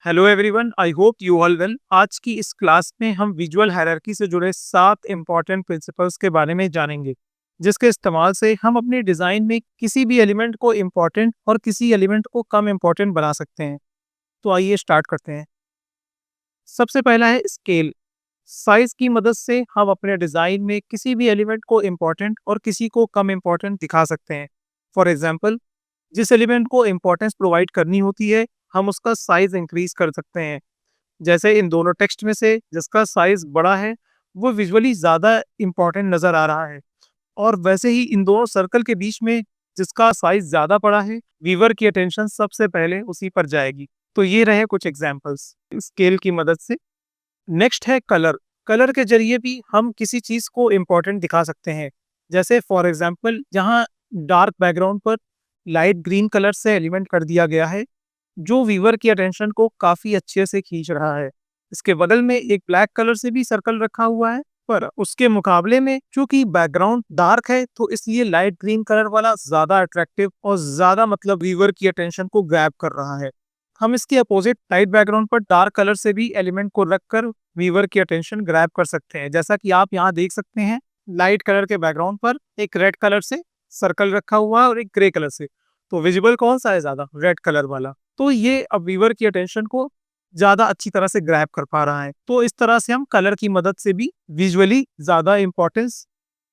Hello everyone, I hope you all well. आज की इस क्लास में हम विजुअल हायरार्की से जुड़े 7 इंपॉर्टेंट प्रिंसिपल्स के बारे में जानेंगे, जिसके इस्तेमाल से हम अपने डिज़ाइन में किसी भी एलिमेंट को इम्पॉर्टेंट और किसी एलिमेंट को कम इम्पॉर्टेंट बना सकते हैं। तो आइए स्टार्ट करते हैं। सबसे पहला है स्केल। साइज की मदद से हम अपने डिज़ाइन में किसी भी एलिमेंट को इम्पॉर्टेंट और किसी को कम इम्पॉर्टेंट दिखा सकते हैं। फॉर एग्जाम्पल, जिस एलिमेंट को इम्पोर्टेंस प्रोवाइड करनी होती है, हम उसका साइज इंक्रीज कर सकते हैं। जैसे इन दोनों टेक्स्ट में से जिसका साइज बड़ा है, वो विजुअली ज़्यादा इम्पोर्टेंट नज़र आ रहा है, और वैसे ही इन दोनों सर्कल के बीच में जिसका साइज ज़्यादा बड़ा है, व्यूअर की अटेंशन सबसे पहले उसी पर जाएगी। तो ये रहे कुछ एग्जाम्पल्स स्केल की मदद से। नेक्स्ट है कलर। कलर के जरिए भी हम किसी चीज़ को इम्पोर्टेंट दिखा सकते हैं। जैसे फॉर एग्जाम्पल, जहाँ डार्क बैकग्राउंड पर लाइट ग्रीन कलर से एलिमेंट कर दिया गया है, जो व्यूअर की अटेंशन को काफ़ी अच्छे से खींच रहा है। इसके बगल में एक ब्लैक कलर से भी सर्कल रखा हुआ है, पर उसके मुकाबले में चूंकि बैकग्राउंड डार्क है, तो इसलिए लाइट ग्रीन कलर वाला ज़्यादा अट्रैक्टिव और ज़्यादा मतलब व्यूअर की अटेंशन को ग्रैब कर रहा है। हम इसके अपोजिट लाइट बैकग्राउंड पर डार्क कलर से भी एलिमेंट को रखकर व्यूअर की अटेंशन ग्रैब कर सकते हैं। जैसा कि आप यहाँ देख सकते हैं, लाइट कलर के बैकग्राउंड पर एक रेड कलर से सर्कल रखा हुआ है और एक ग्रे कलर से। तो विजिबल कौन सा है ज़्यादा? रेड कलर वाला। तो ये अब व्यूअर की अटेंशन को ज़्यादा अच्छी तरह से ग्रैब कर पा रहा है। तो इस तरह से हम कलर की मदद से भी विजुअली ज़्यादा इंपॉर्टेंस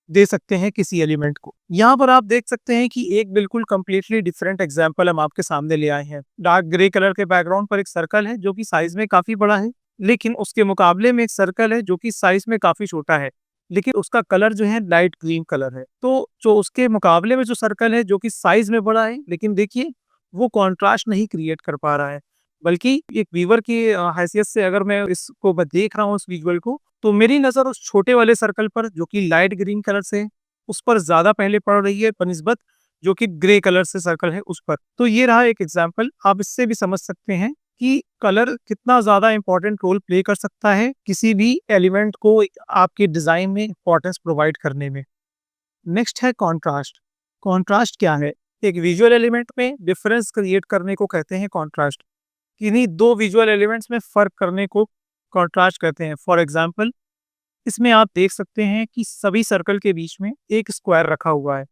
दे सकते हैं किसी एलिमेंट को। यहाँ पर आप देख सकते हैं कि एक बिल्कुल कंप्लीटली डिफरेंट एग्जांपल हम आपके सामने ले आए हैं। डार्क ग्रे कलर के बैकग्राउंड पर एक सर्कल है जो कि साइज में काफी बड़ा है, लेकिन उसके मुकाबले में एक सर्कल है जो कि साइज में काफी छोटा है, लेकिन उसका कलर जो है लाइट ग्रीन कलर है। तो जो उसके मुकाबले में जो सर्कल है जो कि साइज में बड़ा है, लेकिन देखिए वो कॉन्ट्रास्ट नहीं क्रिएट कर पा रहा है, बल्कि एक व्यूअर की हैसियत से अगर मैं इसको देख रहा हूँ इस विजुअल को, तो मेरी नज़र उस छोटे वाले सर्कल पर जो कि लाइट ग्रीन कलर से है, उस पर ज़्यादा पहले पड़ रही है बनिस्बत जो कि ग्रे कलर से सर्कल है उस पर। तो ये रहा एक एग्जांपल। आप इससे भी समझ सकते हैं कि कलर कितना ज़्यादा इंपॉर्टेंट रोल प्ले कर सकता है किसी भी एलिमेंट को आपके डिज़ाइन में इंपॉर्टेंस प्रोवाइड करने में। नेक्स्ट है कॉन्ट्रास्ट। कॉन्ट्रास्ट क्या है? एक विजुअल एलिमेंट में डिफरेंस क्रिएट करने को कहते हैं कॉन्ट्रास्ट। किन्हीं दो विजुअल एलिमेंट्स में फर्क करने को कॉन्ट्रास्ट कहते हैं। फॉर एग्जाम्पल, इसमें आप देख सकते हैं कि सभी सर्कल के बीच में एक स्क्वायर रखा हुआ है,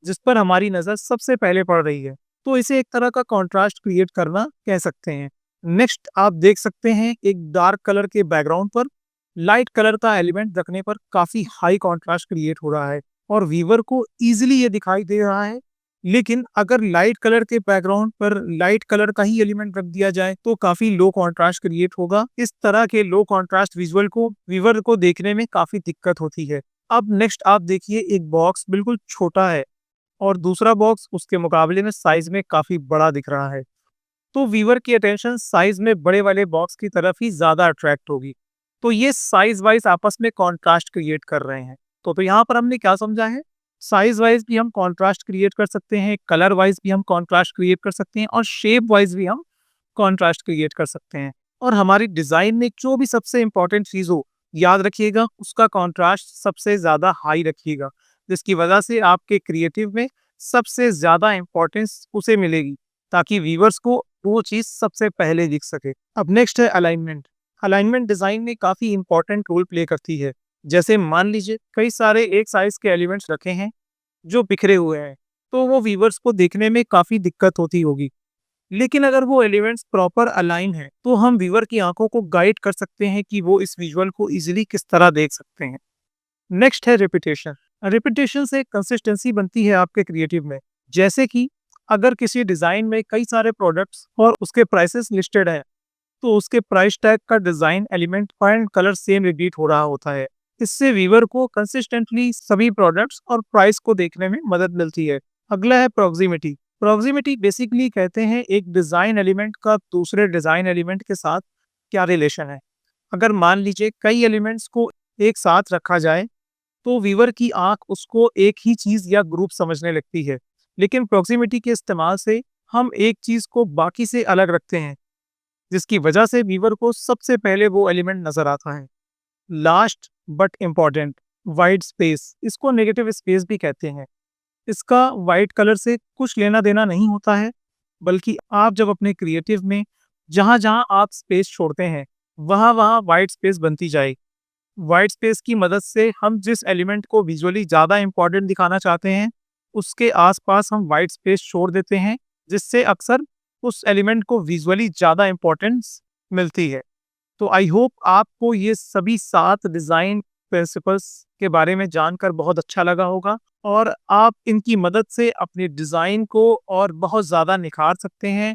जिस पर हमारी नज़र सबसे पहले पड़ रही है। तो इसे एक तरह का कॉन्ट्रास्ट क्रिएट करना कह सकते हैं। नेक्स्ट आप देख सकते हैं एक डार्क कलर के बैकग्राउंड पर लाइट कलर का एलिमेंट रखने पर काफ़ी हाई कॉन्ट्रास्ट क्रिएट हो रहा है, और व्यूअर को ईजिली ये दिखाई दे रहा है। लेकिन अगर लाइट कलर के बैकग्राउंड पर लाइट कलर का ही एलिमेंट रख दिया जाए तो काफी लो कॉन्ट्रास्ट क्रिएट होगा। इस तरह के लो कॉन्ट्रास्ट विजुअल को व्यूअर को देखने में काफी दिक्कत होती है। अब नेक्स्ट आप देखिए, एक बॉक्स बिल्कुल छोटा है और दूसरा बॉक्स उसके मुकाबले में साइज में काफी बड़ा दिख रहा है, तो व्यूअर की अटेंशन साइज में बड़े वाले बॉक्स की तरफ ही ज्यादा अट्रैक्ट होगी। तो ये साइज वाइज आपस में कॉन्ट्रास्ट क्रिएट कर रहे हैं। तो यहाँ पर हमने क्या समझा है? साइज वाइज भी हम कॉन्ट्रास्ट क्रिएट कर सकते हैं, कलर वाइज भी हम कॉन्ट्रास्ट क्रिएट कर सकते हैं, और शेप वाइज भी हम कॉन्ट्रास्ट क्रिएट कर सकते हैं। और हमारी डिजाइन में जो भी सबसे इंपॉर्टेंट चीज हो, याद रखिएगा उसका कॉन्ट्रास्ट सबसे ज्यादा हाई रखिएगा, जिसकी वजह से आपके क्रिएटिव में सबसे ज्यादा इंपॉर्टेंस उसे मिलेगी, ताकि व्यूअर्स को वो चीज सबसे पहले दिख सके। अब नेक्स्ट है अलाइनमेंट। अलाइनमेंट डिजाइन में काफी इंपॉर्टेंट रोल प्ले करती है। जैसे मान लीजिए कई सारे एक साइज के एलिमेंट्स रखे हैं जो बिखरे हुए हैं, तो वो व्यूअर्स को देखने में काफी दिक्कत होती होगी। लेकिन अगर वो एलिमेंट्स प्रॉपर अलाइन है, तो हम व्यूअर की आंखों को गाइड कर सकते हैं कि वो इस विजुअल को इजीली किस तरह देख सकते हैं। नेक्स्ट है रिपीटेशन। रिपीटेशन से कंसिस्टेंसी बनती है आपके क्रिएटिव में। जैसे कि अगर किसी डिजाइन में कई सारे प्रोडक्ट्स और उसके प्राइसेस लिस्टेड है, तो उसके प्राइस टैग का design element and colour same repeat हो रहा होता है। इससे व्यूअर को कंसिस्टेंटली सभी प्रोडक्ट्स और प्राइस को देखने में मदद मिलती है। अगला है प्रॉक्सिमिटी। प्रॉक्सिमिटी बेसिकली कहते हैं एक डिजाइन एलिमेंट का दूसरे डिजाइन एलिमेंट के साथ क्या रिलेशन है। अगर मान लीजिए कई एलिमेंट्स को एक साथ रखा जाए, तो व्यूअर की आंख उसको एक ही चीज या ग्रुप समझने लगती है, लेकिन प्रॉक्सिमिटी के इस्तेमाल से हम एक चीज को बाकी से अलग रखते हैं, जिसकी वजह से व्यूअर को सबसे पहले वो एलिमेंट नजर आता है। Last but important, white space. इसको नेगेटिव स्पेस भी कहते हैं। इसका वाइट कलर से कुछ लेना देना नहीं होता है, बल्कि आप जब अपने क्रिएटिव में जहाँ जहाँ आप स्पेस छोड़ते हैं वहाँ वहाँ वाइट स्पेस बनती जाए। वाइट स्पेस की मदद से हम जिस एलिमेंट को विजुअली ज़्यादा इंपॉर्टेंट दिखाना चाहते हैं उसके आसपास हम वाइट स्पेस छोड़ देते हैं, जिससे अक्सर उस एलिमेंट को विजुअली ज़्यादा इंपॉर्टेंस मिलती है। तो आई होप आपको ये सभी 7 डिज़ाइन प्रिंसिपल्स के बारे में जानकर बहुत अच्छा लगा होगा और आप इनकी मदद से अपने डिज़ाइन को और बहुत ज़्यादा निखार सकते हैं।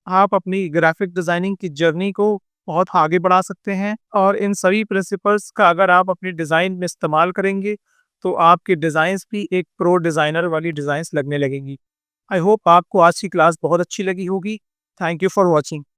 आप अपनी ग्राफिक डिज़ाइनिंग की जर्नी को बहुत आगे बढ़ा सकते हैं और इन सभी प्रिंसिपल्स का अगर आप अपनी डिज़ाइन में इस्तेमाल करेंगे, तो आपके डिज़ाइंस भी एक प्रो डिज़ाइनर वाली डिज़ाइंस लगने लगेंगी। आई होप आपको आज की क्लास बहुत अच्छी लगी होगी। Thank you for watching.